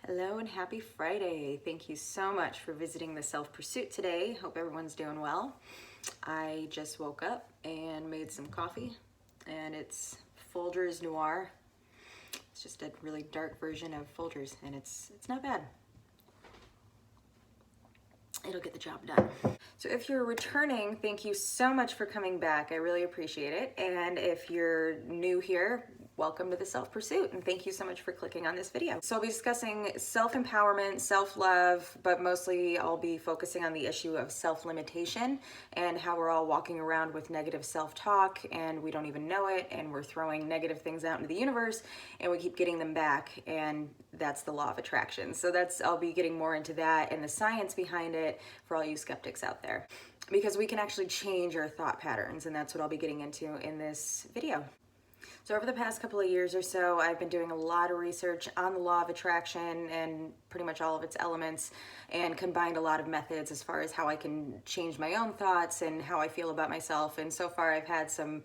Hello and happy Friday. Thank you so much for visiting the Self-Pursuit today. Hope everyone's doing well. I just woke up and made some coffee and it's Folgers Noir. It's just a really dark version of Folgers and it's not bad. It'll get the job done. So if you're returning, thank you so much for coming back. I really appreciate it. And if you're new here, welcome to the Self-Pursuit, and thank you so much for clicking on this video. So I'll be discussing self-empowerment, self-love, but mostly I'll be focusing on the issue of self-limitation and how we're all walking around with negative self-talk and we don't even know it, and we're throwing negative things out into the universe and we keep getting them back, and that's the law of attraction. So I'll be getting more into that and the science behind it for all you skeptics out there, because we can actually change our thought patterns, and that's what I'll be getting into in this video. So over the past couple of years or so, I've been doing a lot of research on the law of attraction and pretty much all of its elements, and combined a lot of methods as far as how I can change my own thoughts and how I feel about myself. And so far I've had some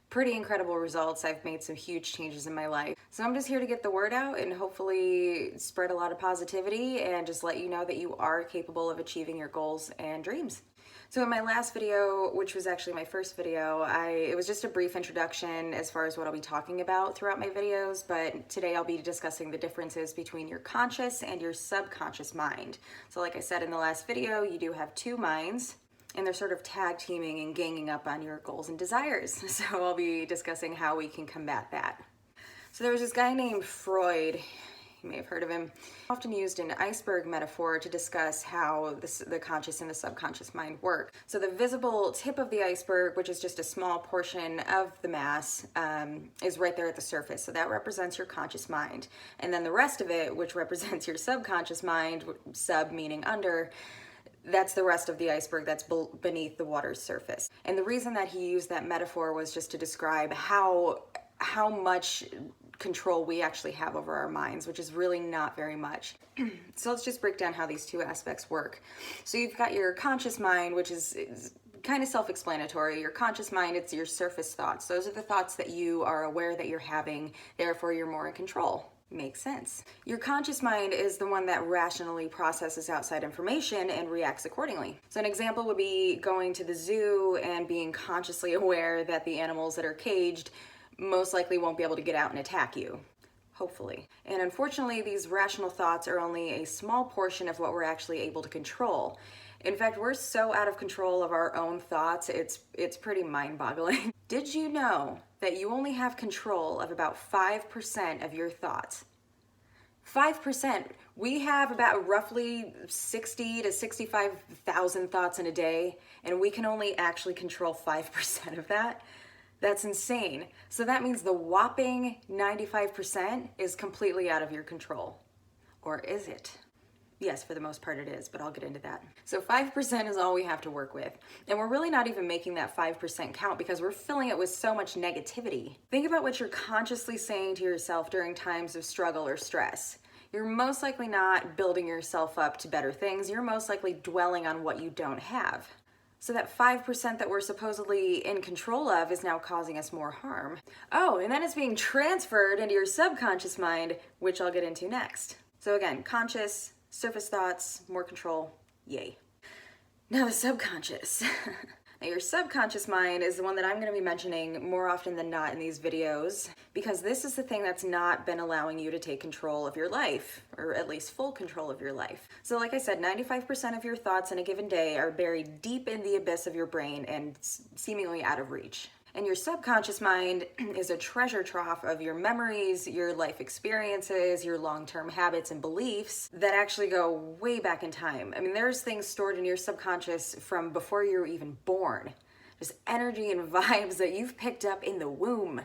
pretty incredible results. I've made some huge changes in my life. So I'm just here to get the word out and hopefully spread a lot of positivity and just let you know that you are capable of achieving your goals and dreams. So in my last video, which was actually my first video, it was just a brief introduction as far as what I'll be talking about throughout my videos, but today I'll be discussing the differences between your conscious and your subconscious mind. So like I said in the last video, you do have two minds, and they're sort of tag teaming and ganging up on your goals and desires. So I'll be discussing how we can combat that. So there was this guy named Freud. You may have heard of him. Often used an iceberg metaphor to discuss how the conscious and the subconscious mind work. So the visible tip of the iceberg, which is just a small portion of the mass, is right there at the surface. So that represents your conscious mind. And then the rest of it, which represents your subconscious mind, sub meaning under, that's the rest of the iceberg that's beneath the water's surface. And the reason that he used that metaphor was just to describe how much control we actually have over our minds, which is really not very much. So let's just break down how these two aspects work. So you've got your conscious mind, which is kind of self-explanatory. Your conscious mind, it's your surface thoughts. Those are the thoughts that you are aware that you're having, therefore you're more in control. Makes sense. Your conscious mind is the one that rationally processes outside information and reacts accordingly. So an example would be going to the zoo and being consciously aware that the animals that are caged most likely won't be able to get out and attack you. Hopefully. And unfortunately, these rational thoughts are only a small portion of what we're actually able to control. In fact, we're so out of control of our own thoughts, it's pretty mind-boggling. Did you know that you only have control of about 5% of your thoughts? 5%. We have about roughly 60 to 65,000 thoughts in a day, and we can only actually control 5% of that. That's insane. So that means the whopping 95% is completely out of your control. Or is it? Yes, for the most part it is, but I'll get into that. So 5% is all we have to work with. And we're really not even making that 5% count because we're filling it with so much negativity. Think about what you're consciously saying to yourself during times of struggle or stress. You're most likely not building yourself up to better things. You're most likely dwelling on what you don't have. So that 5% that we're supposedly in control of is now causing us more harm. Oh, and then it's being transferred into your subconscious mind, which I'll get into next. So again, conscious, surface thoughts, more control, yay. Now the subconscious. Now your subconscious mind is the one that I'm going to be mentioning more often than not in these videos, because this is the thing that's not been allowing you to take control of your life, or at least full control of your life. So like I said, 95% of your thoughts in a given day are buried deep in the abyss of your brain and seemingly out of reach. And your subconscious mind is a treasure trough of your memories, your life experiences, your long-term habits and beliefs that actually go way back in time. I mean, there's things stored in your subconscious from before you were even born. Just energy and vibes that you've picked up in the womb.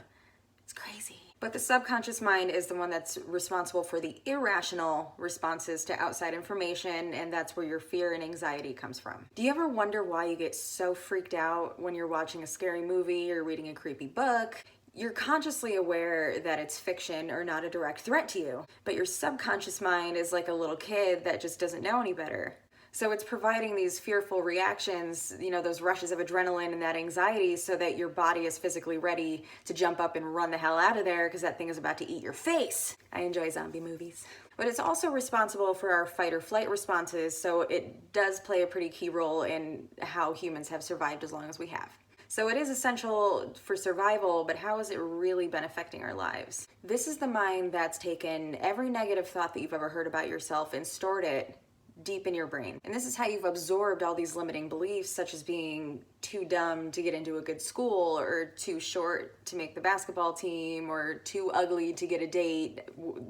It's crazy. But the subconscious mind is the one that's responsible for the irrational responses to outside information, and that's where your fear and anxiety comes from. Do you ever wonder why you get so freaked out when you're watching a scary movie or reading a creepy book? You're consciously aware that it's fiction or not a direct threat to you, but your subconscious mind is like a little kid that just doesn't know any better. So it's providing these fearful reactions, those rushes of adrenaline and that anxiety, so that your body is physically ready to jump up and run the hell out of there because that thing is about to eat your face. I enjoy zombie movies. But it's also responsible for our fight or flight responses, so it does play a pretty key role in how humans have survived as long as we have. So it is essential for survival, but how has it really been affecting our lives? This is the mind that's taken every negative thought that you've ever heard about yourself and stored it deep in your brain. And this is how you've absorbed all these limiting beliefs, such as being too dumb to get into a good school, or too short to make the basketball team, or too ugly to get a date.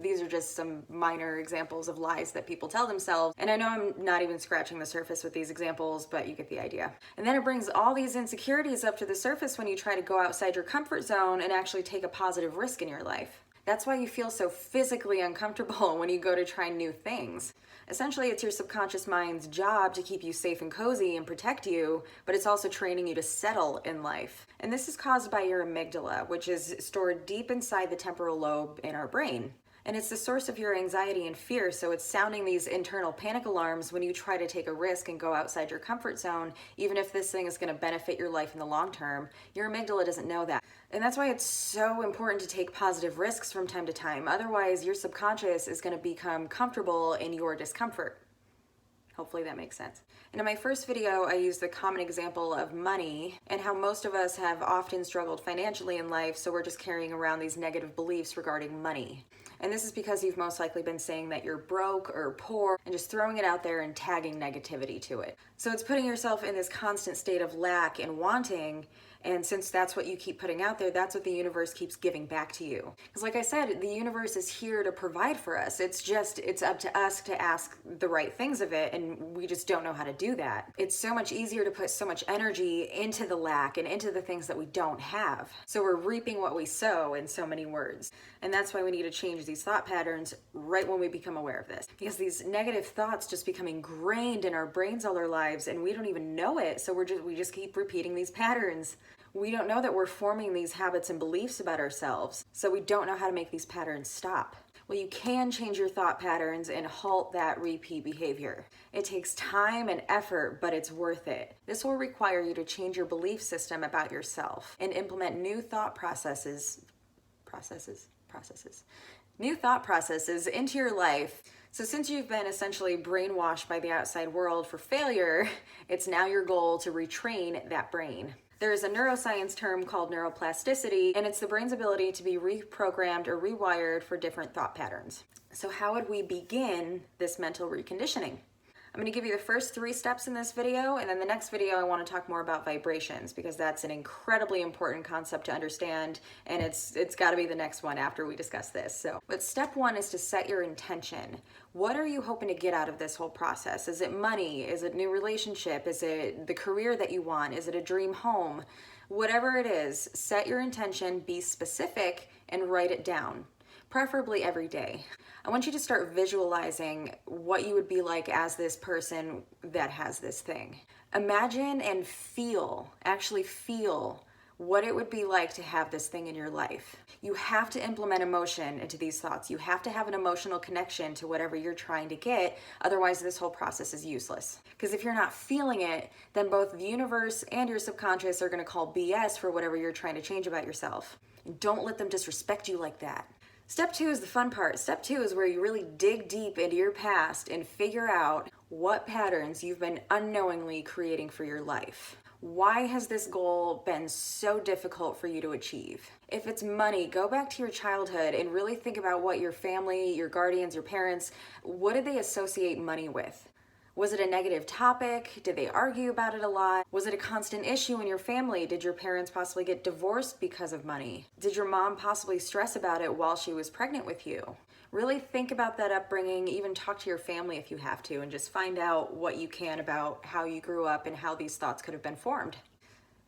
These are just some minor examples of lies that people tell themselves. And I know I'm not even scratching the surface with these examples, but you get the idea. And then it brings all these insecurities up to the surface when you try to go outside your comfort zone and actually take a positive risk in your life. That's why you feel so physically uncomfortable when you go to try new things. Essentially, it's your subconscious mind's job to keep you safe and cozy and protect you, but it's also training you to settle in life. And this is caused by your amygdala, which is stored deep inside the temporal lobe in our brain. And it's the source of your anxiety and fear, so it's sounding these internal panic alarms when you try to take a risk and go outside your comfort zone, even if this thing is going to benefit your life in the long term. Your amygdala doesn't know that. And that's why it's so important to take positive risks from time to time. Otherwise, your subconscious is going to become comfortable in your discomfort. Hopefully that makes sense. And in my first video, I used the common example of money and how most of us have often struggled financially in life, so we're just carrying around these negative beliefs regarding money. And this is because you've most likely been saying that you're broke or poor and just throwing it out there and tagging negativity to it. So it's putting yourself in this constant state of lack and wanting. And since that's what you keep putting out there, that's what the universe keeps giving back to you. Because like I said, the universe is here to provide for us. It's up to us to ask the right things of it, and we just don't know how to do that. It's so much easier to put so much energy into the lack and into the things that we don't have. So we're reaping what we sow, in so many words. And that's why we need to change these thought patterns right when we become aware of this. Because these negative thoughts just become ingrained in our brains all our lives, and we don't even know it. So we just keep repeating these patterns. We don't know that we're forming these habits and beliefs about ourselves, so we don't know how to make these patterns stop. Well, you can change your thought patterns and halt that repeat behavior. It takes time and effort, but it's worth it. This will require you to change your belief system about yourself and implement new thought processes new thought processes into your life. So since you've been essentially brainwashed by the outside world for failure, it's now your goal to retrain that brain. There is a neuroscience term called neuroplasticity, and it's the brain's ability to be reprogrammed or rewired for different thought patterns. So how would we begin this mental reconditioning? I'm going to give you the first 3 steps in this video, and then the next video I want to talk more about vibrations, because that's an incredibly important concept to understand, and it's got to be the next one after we discuss this. But step 1 is to set your intention. What are you hoping to get out of this whole process? Is it money? Is it new relationship? Is it the career that you want? Is it a dream home? Whatever it is, set your intention, be specific, and write it down, preferably every day. I want you to start visualizing what you would be like as this person that has this thing. Imagine and actually feel what it would be like to have this thing in your life. You have to implement emotion into these thoughts. You have to have an emotional connection to whatever you're trying to get. Otherwise, this whole process is useless. Because if you're not feeling it, then both the universe and your subconscious are going to call BS for whatever you're trying to change about yourself. And don't let them disrespect you like that. Step 2 is the fun part. Step 2 is where you really dig deep into your past and figure out what patterns you've been unknowingly creating for your life. Why has this goal been so difficult for you to achieve? If it's money, go back to your childhood and really think about what your family, your guardians, your parents, what did they associate money with? Was it a negative topic? Did they argue about it a lot? Was it a constant issue in your family? Did your parents possibly get divorced because of money? Did your mom possibly stress about it while she was pregnant with you? Really think about that upbringing, even talk to your family if you have to, and just find out what you can about how you grew up and how these thoughts could have been formed.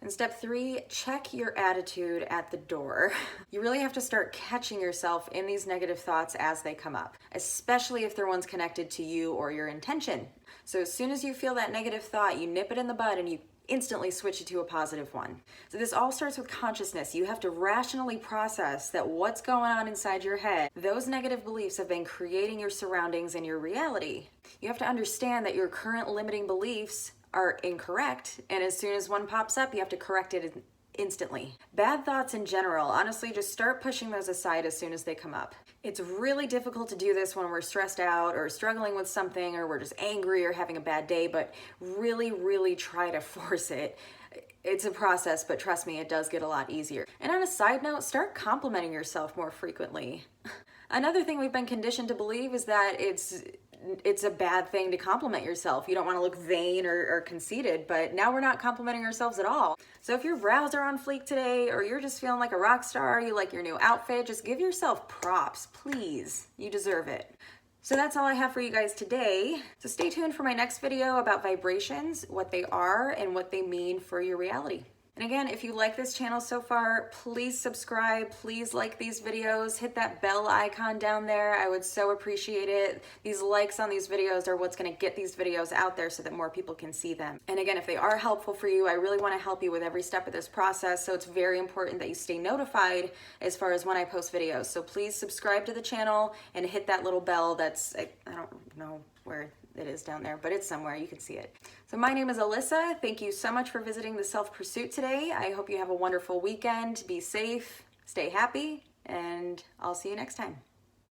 And step 3, check your attitude at the door. You really have to start catching yourself in these negative thoughts as they come up, especially if they're ones connected to you or your intention. So as soon as you feel that negative thought, you nip it in the bud and you instantly switch it to a positive one. So this all starts with consciousness. You have to rationally process that what's going on inside your head. Those negative beliefs have been creating your surroundings and your reality. You have to understand that your current limiting beliefs are incorrect, and as soon as one pops up, you have to correct it instantly. Bad thoughts in general, honestly, just start pushing those aside as soon as they come up. It's really difficult to do this when we're stressed out or struggling with something, or we're just angry or having a bad day, but really try to force it. It's a process, but trust me, it does get a lot easier. And on a side note, start complimenting yourself more frequently. Another thing we've been conditioned to believe is that it's a bad thing to compliment yourself. You don't want to look vain or conceited, but now we're not complimenting ourselves at all. So if your brows are on fleek today, or you're just feeling like a rock star, you like your new outfit, just give yourself props, please. You deserve it. So that's all I have for you guys today. So stay tuned for my next video about vibrations, what they are, and what they mean for your reality. And again, if you like this channel so far, please subscribe, please like these videos, hit that bell icon down there. I would so appreciate it. These likes on these videos are what's gonna get these videos out there so that more people can see them. And again, if they are helpful for you, I really wanna help you with every step of this process, so it's very important that you stay notified as far as when I post videos. So please subscribe to the channel and hit that little bell that's, I don't know where it is down there, but it's somewhere, you can see it. So my name is Alyssa. Thank you so much for visiting the Self Pursuit today. I hope you have a wonderful weekend. Be safe, stay happy, and I'll see you next time.